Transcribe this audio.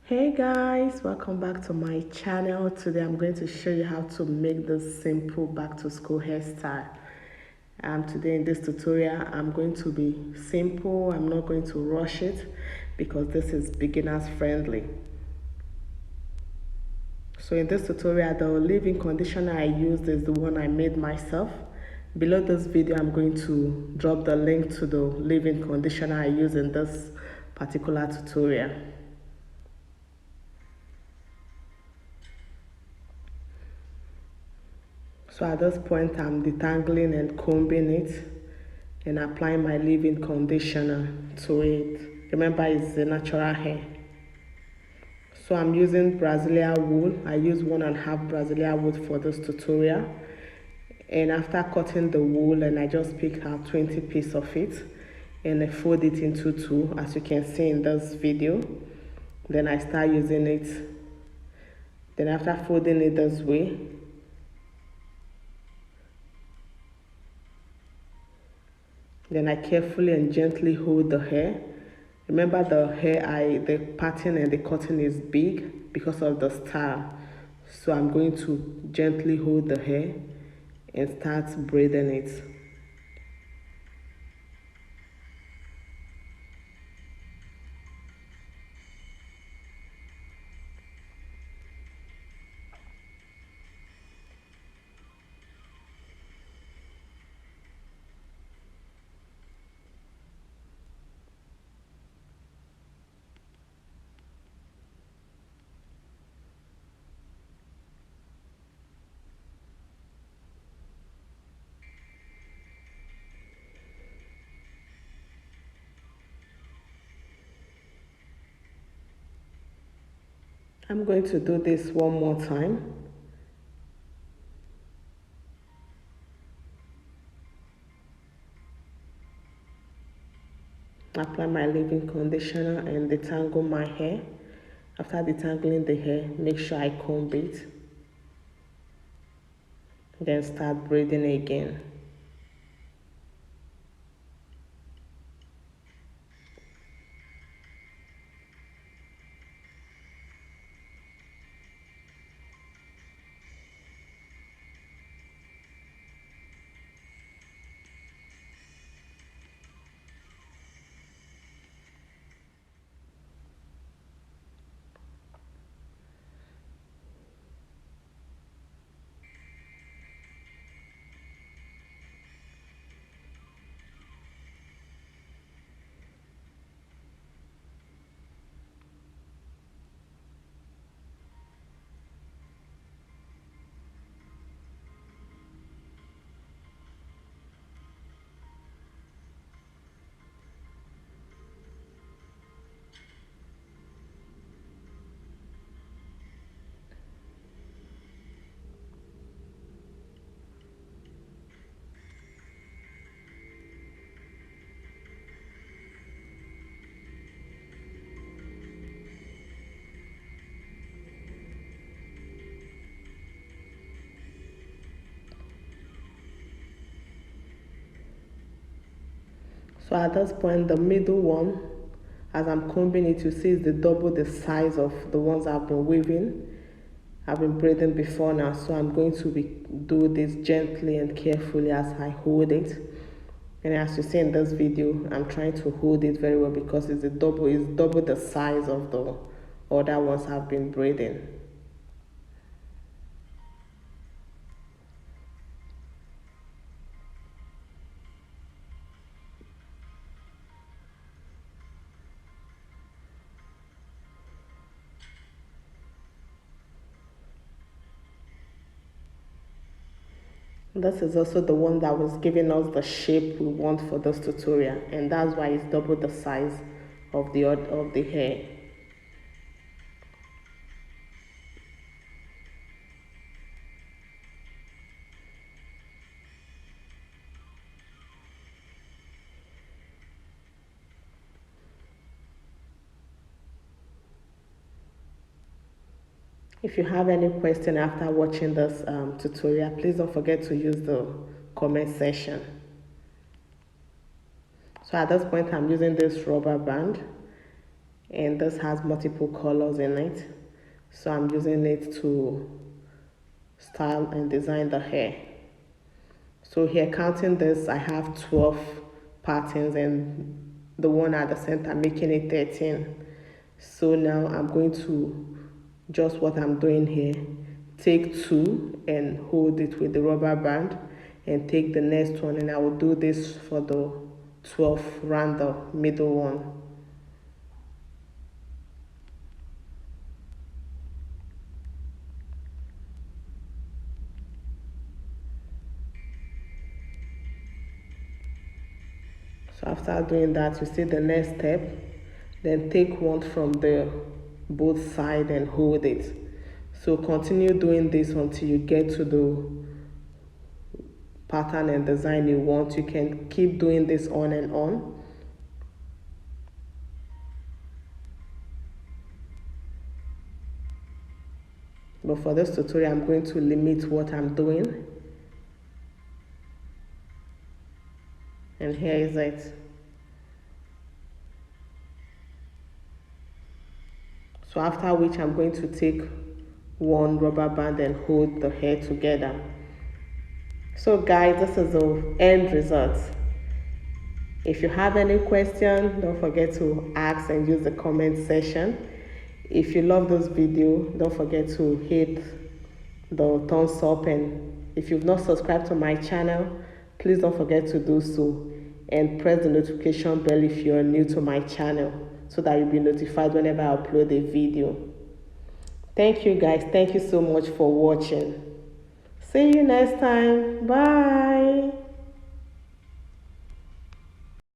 Hey guys, welcome back to my channel. Today I'm going to show you how to make this simple back to school hairstyle. Today in this tutorial I'm going to be simple. I'm not going to rush it because this is beginners friendly. So in this tutorial, the leave-in conditioner I used is the one I made myself. Below this video I'm going to drop the link to the leave-in conditioner I use in this particular tutorial. So at this point, I'm detangling and combing it and applying my leave-in conditioner to it. Remember, it's the natural hair. So I'm using Brazilian wool. I use 1.5 Brazilian wool for this tutorial. And after cutting the wool, and I just picked out 20 pieces of it and I fold it into two, as you can see in this video. Then I start using it. Then after folding it this way, then I carefully and gently hold the hair. Remember the pattern and the cutting is big because of the style. So I'm going to gently hold the hair and start braiding it. I'm going to do this one more time. Apply my leave-in conditioner and detangle my hair. After detangling the hair, make sure I comb it. Then start braiding again. So at this point, the middle one, as I'm combing it, you see is double the size of the ones I've been weaving. I've been braiding before now, so I'm going to do this gently and carefully as I hold it. And as you see in this video, I'm trying to hold it very well because it's double the size of the other ones I've been braiding. This is also the one that was giving us the shape we want for this tutorial, and that's why it's double the size of the hair. If you have any question after watching this tutorial, please don't forget to use the comment section. So at this point, I'm using this rubber band and this has multiple colors in it, so I'm using it to style and design the hair. So here, counting this, I have 12 patterns and the one at the center making it 13. So now I'm going to, just what I'm doing here, take 2 and hold it with the rubber band, and take the next one, and I will do this for the 12th round, the middle one. So after doing that, you see the next step, then take one from the both side and hold it. So continue doing this until you get to the pattern and design you want. You can keep doing this on and on. But for this tutorial, I'm going to limit what I'm doing. And here is it. So after which, I'm going to take one rubber band and hold the hair together. So guys, this is the end result. If you have any question, don't forget to ask and use the comment section. If you love this video, don't forget to hit the thumbs up, and if you've not subscribed to my channel, please don't forget to do so, and press the notification bell if you're new to my channel, so that you'll be notified whenever I upload a video. Thank you guys. Thank you so much for watching. See you next time. Bye.